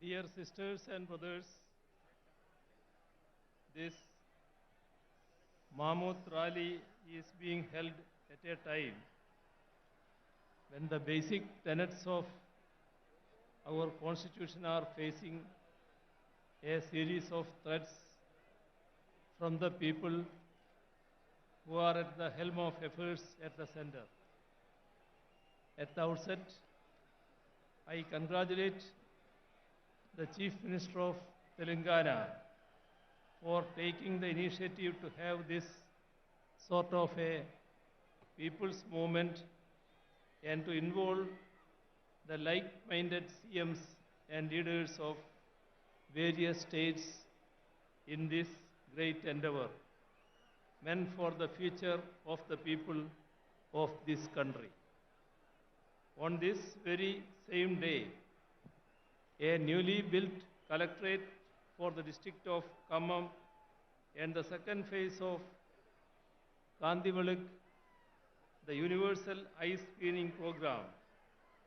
Dear sisters and brothers, this Mammoth rally is being held at a time when the basic tenets of our constitution are facing a series of threats from the people who are at the helm of affairs at the center. At the outset, I congratulate the Chief Minister of Telangana for taking the initiative to have this sort of a people's movement and to involve the like-minded CMs and leaders of various states in this great endeavor, meant for the future of the people of this country. On this very same day, a newly built collectorate for the district of Khammam and the second phase of Kandivalak, the Universal Eye Screening Program,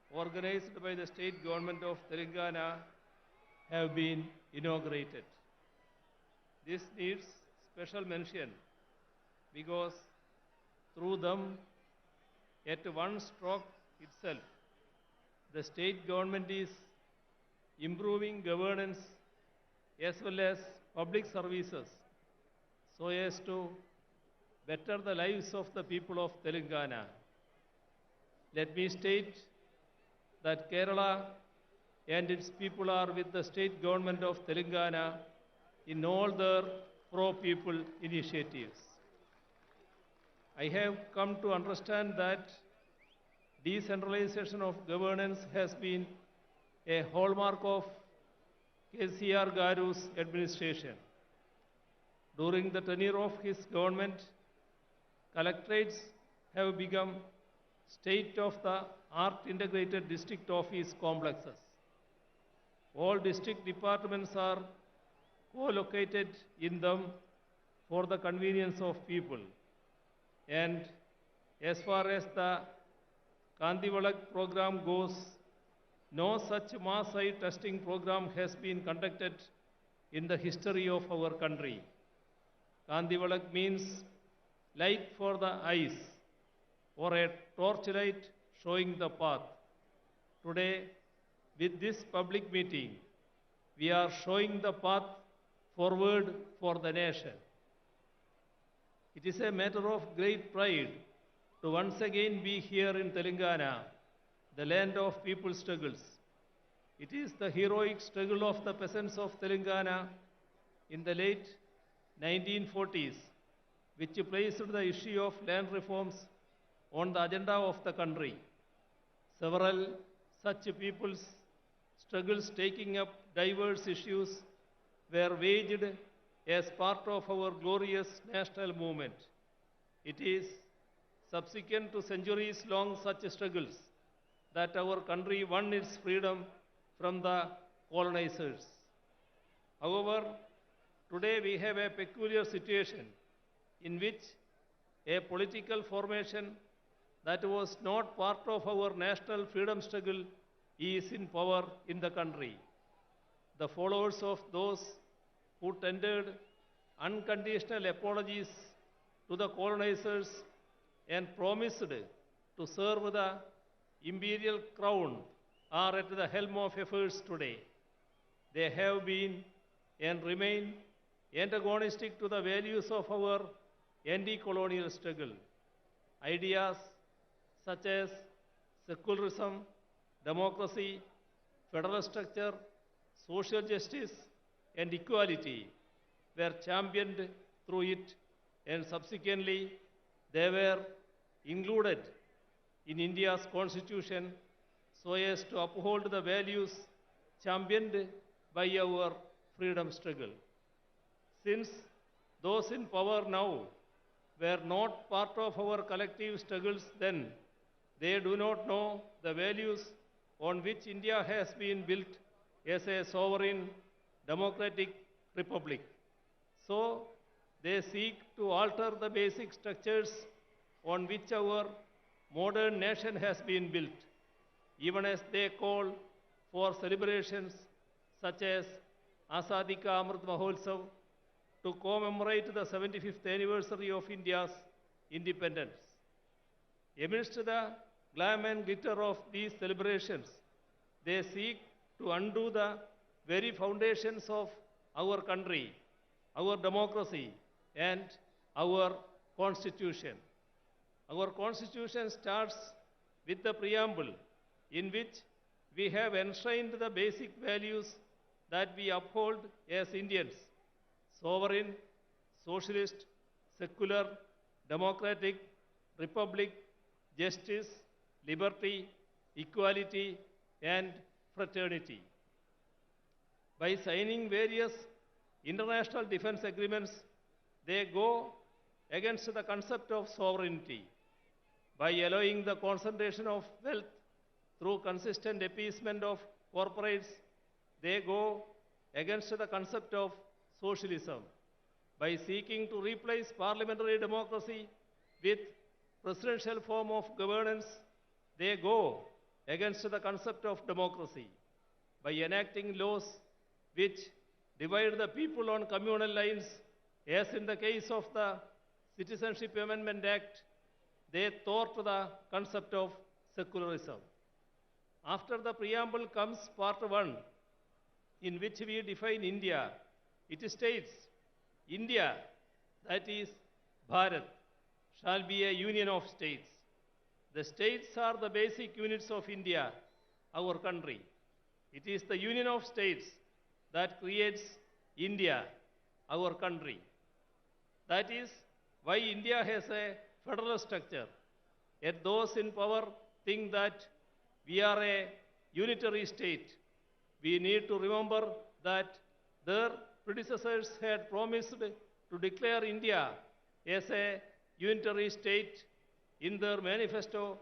organized by the state government of Telangana, have been inaugurated. This needs special mention because through them, at one stroke itself, the state government is improving governance as well as public services so as to better the lives of the people of Telangana. Let me state that Kerala and its people are with the state government of Telangana in all their pro-people initiatives. I have come to understand that decentralization of governance has been a hallmark of KCR Garu's administration. During the tenure of his government, collectorates have become state-of-the-art integrated district office complexes. All district departments are co-located in them for the convenience of people. And as far as the Kandivalak program goes, no such mass eye testing program has been conducted in the history of our country. Kandivalak means light for the eyes or a torchlight showing the path. Today, with this public meeting, we are showing the path forward for the nation. It is a matter of great pride to once again be here in Telangana, the land of people's struggles. It is the heroic struggle of the peasants of Telangana in the late 1940s which placed the issue of land reforms on the agenda of the country. Several such people's struggles taking up diverse issues were waged as part of our glorious national movement. It is subsequent to centuries-long such struggles that our country won its freedom from the colonizers. However, today we have a peculiar situation in which a political formation that was not part of our national freedom struggle is in power in the country. The followers of those who tendered unconditional apologies to the colonizers and promised to serve the imperial crown are at the helm of affairs today. They have been and remain antagonistic to the values of our anti-colonial struggle. Ideas such as secularism, democracy, federal structure, social justice, and equality were championed through it, and subsequently they were included in India's constitution so as to uphold the values championed by our freedom struggle. Since those in power now were not part of our collective struggles then, they do not know the values on which India has been built as a sovereign democratic republic. So, they seek to alter the basic structures on which our modern nation has been built, even as they call for celebrations such as Azadi Ka Amrit Mahotsav, to commemorate the 75th anniversary of India's independence. Amidst the glam and glitter of these celebrations, they seek to undo the very foundations of our country, our democracy, and our constitution. Our constitution starts with the preamble in which we have enshrined the basic values that we uphold as Indians: sovereign, socialist, secular, democratic, republic, justice, liberty, equality, and fraternity. By signing various international defense agreements, they go against the concept of sovereignty. By allowing the concentration of wealth through consistent appeasement of corporates, they go against the concept of socialism. By seeking to replace parliamentary democracy with presidential form of governance, they go against the concept of democracy. By enacting laws which divide the people on communal lines, as in the case of the Citizenship Amendment Act, they thwart the concept of secularism. After the preamble comes part 1, in which we define India. It states, India, that is Bharat, shall be a union of states. The states are the basic units of India, our country. It is the union of states that creates India, our country. That is why India has a federal structure. Yet those in power think that we are a unitary state. We need to remember that their predecessors had promised to declare India as a unitary state in their manifesto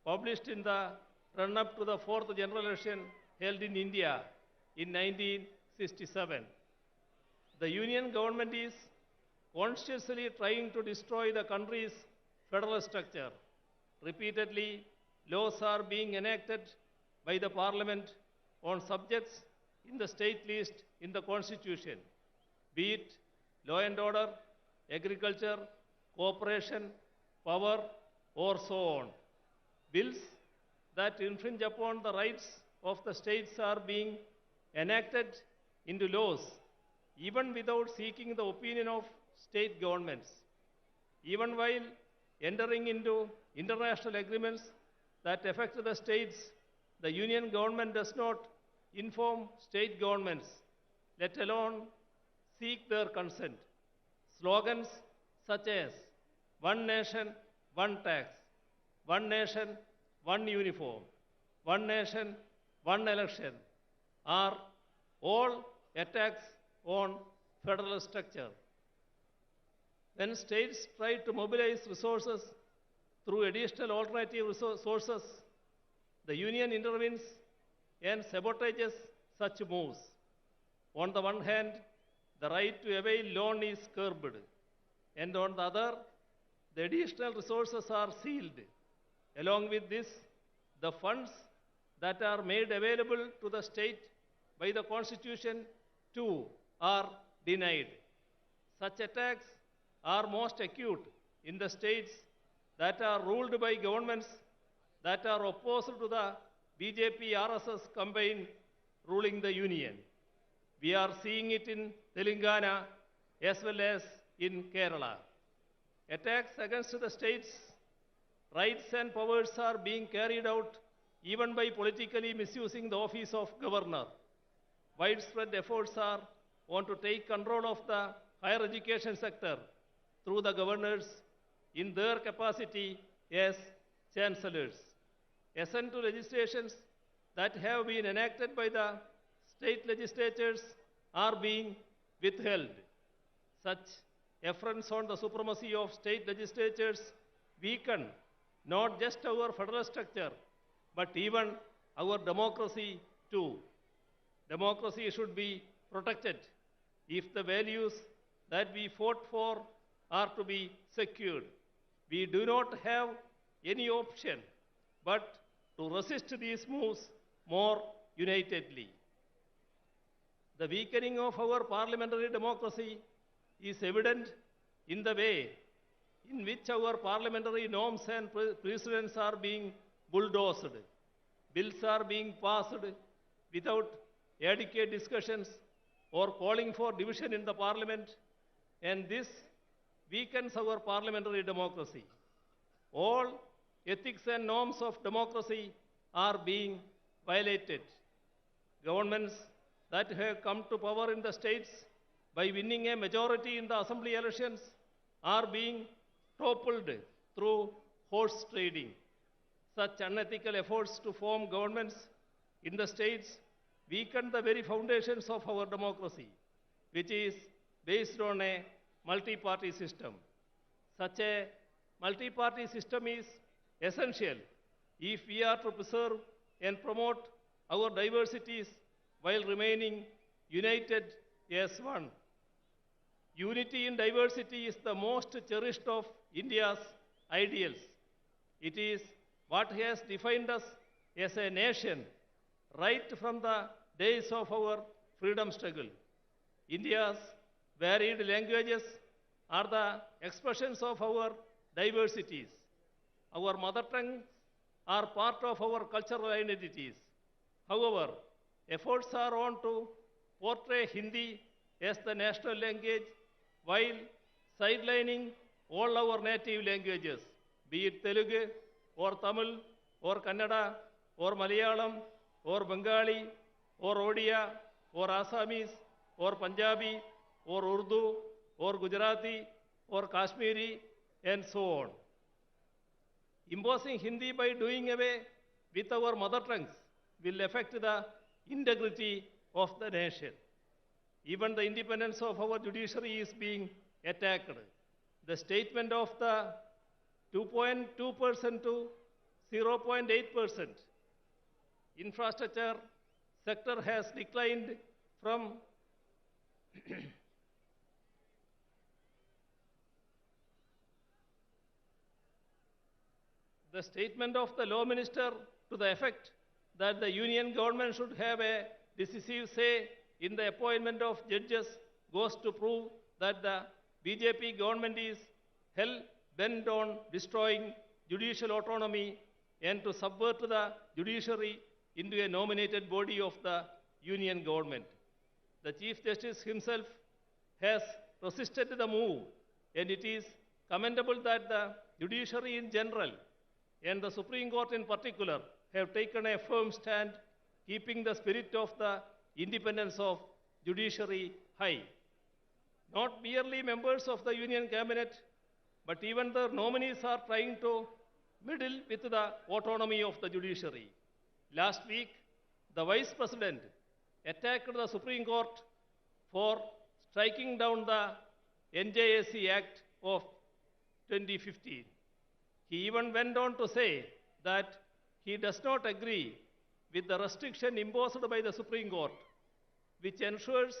published in the run-up to the 4th general election held in India in 1967. The union government is consciously trying to destroy the country's federal structure. Repeatedly, laws are being enacted by the parliament on subjects in the state list in the constitution, be it law and order, agriculture, cooperation, power, or so on. Bills that infringe upon the rights of the states are being enacted into laws, even without seeking the opinion of state governments. Even while entering into international agreements that affect the states, the union government does not inform state governments, let alone seek their consent. Slogans such as one nation, one tax, one nation, one uniform, one nation, one election are all attacks on federal structure. When states try to mobilize resources through additional alternative sources, the union intervenes and sabotages such moves. On the one hand, the right to avail loan is curbed, and on the other, the additional resources are sealed. Along with this, the funds that are made available to the state by the Constitution too are denied. Such attacks are most acute in the states that are ruled by governments that are opposed to the BJP-RSS combine ruling the union. We are seeing it in Telangana as well as in Kerala. Attacks against the states' rights and powers are being carried out even by politically misusing the office of governor. Widespread efforts are on to take control of the higher education sector through the governors in their capacity as chancellors. Assent to legislations that have been enacted by the state legislatures are being withheld. Such affronts on the supremacy of state legislatures weaken not just our federal structure, but even our democracy too. Democracy should be protected if the values that we fought for are to be secured. We do not have any option but to resist these moves more unitedly. The weakening of our parliamentary democracy is evident in the way in which our parliamentary norms and precedents are being bulldozed. Bills are being passed without adequate discussions or calling for division in the parliament, and this weakens our parliamentary democracy. All ethics and norms of democracy are being violated. Governments that have come to power in the states by winning a majority in the assembly elections are being toppled through horse trading. Such unethical efforts to form governments in the states weaken the very foundations of our democracy, which is based on a multi-party system. Such a multi-party system is essential if we are to preserve and promote our diversities while remaining united as one. Unity in diversity is the most cherished of India's ideals. It is what has defined us as a nation right from the days of our freedom struggle. India's varied languages are the expressions of our diversities. Our mother tongues are part of our cultural identities. However, efforts are on to portray Hindi as the national language while sidelining all our native languages, be it Telugu or Tamil or Kannada or Malayalam or Bengali or Odia or Assamese or Punjabi or Urdu or Gujarati or Kashmiri and so on. Imposing Hindi by doing away with our mother tongues will affect the integrity of the nation. Even the independence of our judiciary is being attacked. The statement of the 2.2% to 0.8% infrastructure sector has declined from the statement of the law minister to the effect that the union government should have a decisive say in the appointment of judges goes to prove that the BJP government is hell-bent on destroying judicial autonomy and to subvert the judiciary into a nominated body of the union government. The Chief Justice himself has resisted the move, and it is commendable that the judiciary in general and the Supreme Court in particular have taken a firm stand, keeping the spirit of the independence of judiciary high. Not merely members of the Union Cabinet, but even the nominees are trying to meddle with the autonomy of the judiciary. Last week, the Vice President attacked the Supreme Court for striking down the NJSC Act of 2015. He even went on to say that he does not agree with the restriction imposed by the Supreme Court, which ensures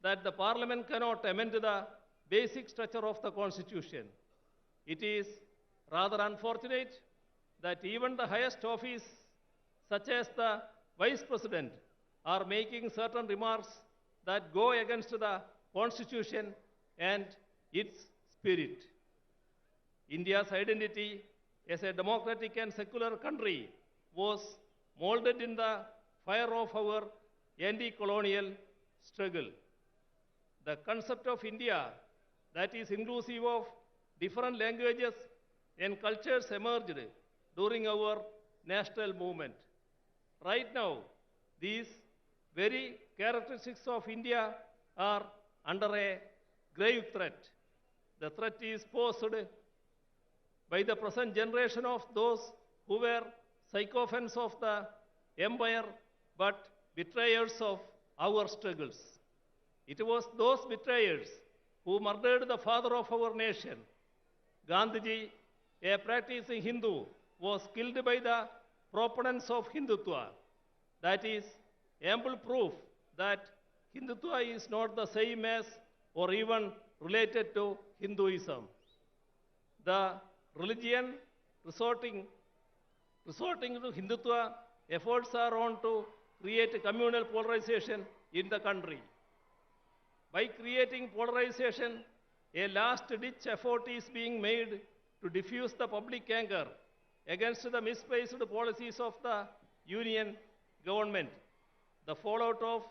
that the Parliament cannot amend the basic structure of the Constitution. It is rather unfortunate that even the highest office, such as the Vice President, are making certain remarks that go against the Constitution and its spirit. India's identity as a democratic and secular country was molded in the fire of our anti-colonial struggle. The concept of India that is inclusive of different languages and cultures emerged during our national movement. Right now, these very characteristics of India are under a grave threat. The threat is posed by the present generation of those who were sycophants of the empire but betrayers of our struggles. It was those betrayers who murdered the father of our nation. Gandhiji, a practicing Hindu, was killed by the proponents of Hindutva. That is ample proof that Hindutva is not the same as or even related to Hinduism. The religion resorting to Hindutva efforts are on to create communal polarization in the country. By creating polarization, a last-ditch effort is being made to diffuse the public anger against the misplaced policies of the union government. The fallout of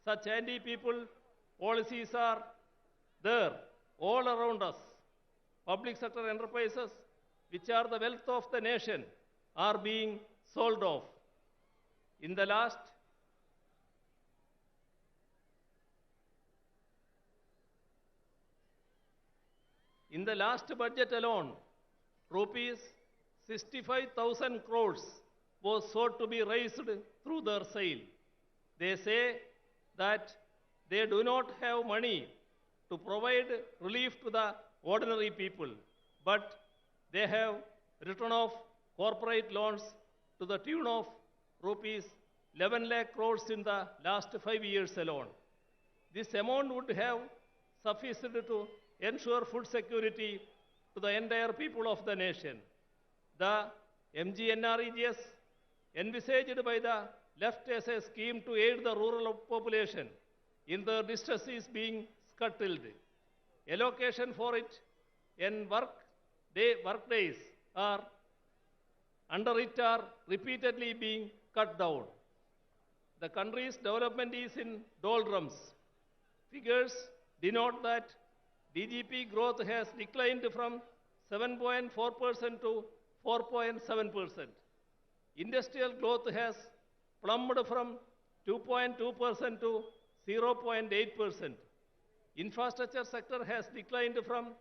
such anti-people policies are there all around us. Public sector enterprises, which are the wealth of the nation, are being sold off. In the last budget alone, rupees 65,000 crores was sought to be raised through their sale. They say that they do not have money to provide relief to the ordinary people, but they have written off corporate loans to the tune of rupees 11 lakh crores in the last 5 years alone. This amount would have sufficed to ensure food security to the entire people of the nation. The MGNREGS envisaged by the left as a scheme to aid the rural population in their distress is being scuttled. Allocation for it and work days are under it are repeatedly being cut down. The country's development is in doldrums. Figures denote that DGP growth has declined from 7.4% to 4.7%. Industrial growth has plummeted from 2.2% to 0.8%. Infrastructure sector has declined from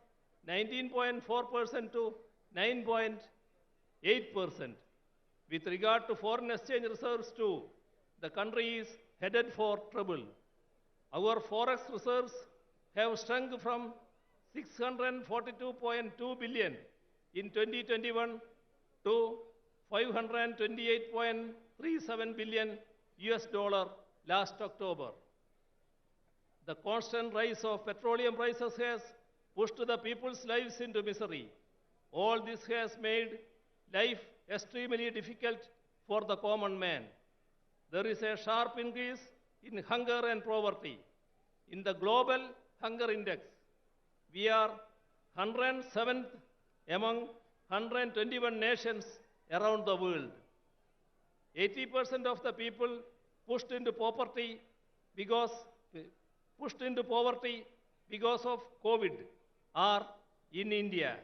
19.4% to 9.8%. With regard to foreign exchange reserves too, the country is headed for trouble. Our forex reserves have shrunk from 642.2 billion in 2021 to 528.37 billion US dollar last October. The constant rise of petroleum prices has pushed the people's lives into misery. All this has made life extremely difficult for the common man. There is a sharp increase in hunger and poverty. In the global hunger index, we are 107th among 121 nations around the world. 80% of the people pushed into poverty because of COVID are in India.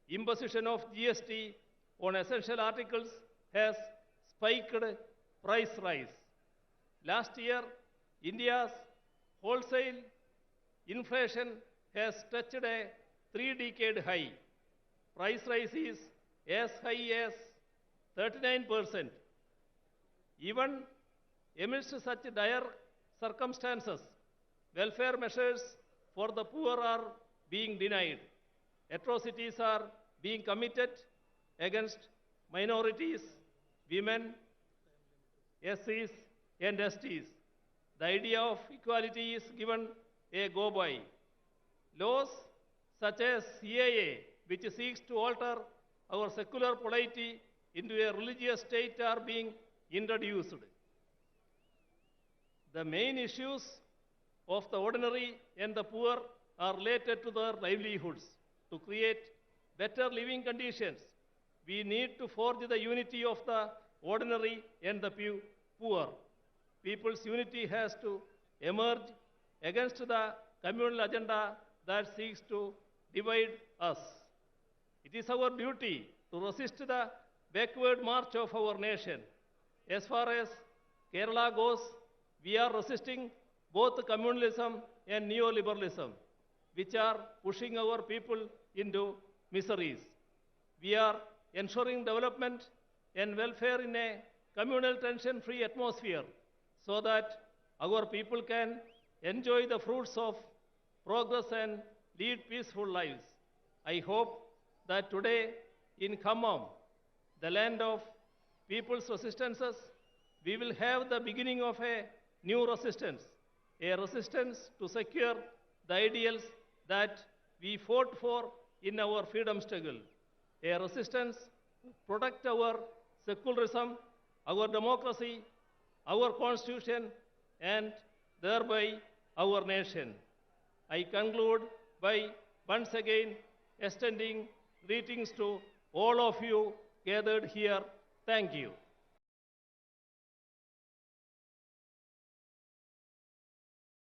Imposition of GST on essential articles has spiked price rise. Last year, India's wholesale inflation has touched a 3-decade high. Price rise is as high as 39%. Even amidst such dire circumstances, welfare measures for the poor are being denied. Atrocities are being committed against minorities, women, SCs, and STs. The idea of equality is given a go-by. Laws such as CAA, which seeks to alter our secular polity into a religious state, are being introduced. The main issues of the ordinary and the poor are related to their livelihoods. To create better living conditions, we need to forge the unity of the ordinary and the poor. People's unity has to emerge against the communal agenda that seeks to divide us. It is our duty to resist the backward march of our nation. As far as Kerala goes, we are resisting both communalism and neoliberalism, which are pushing our people into miseries. We are ensuring development and welfare in a communal tension-free atmosphere so that our people can enjoy the fruits of progress and lead peaceful lives. I hope that today in Khammam, the land of people's resistances, we will have the beginning of a new resistance, a resistance to secure the ideals that we fought for in our freedom struggle, a resistance to protect our secularism, our democracy, our constitution, and thereby our nation. I conclude by once again extending greetings to all of you gathered here. Thank you.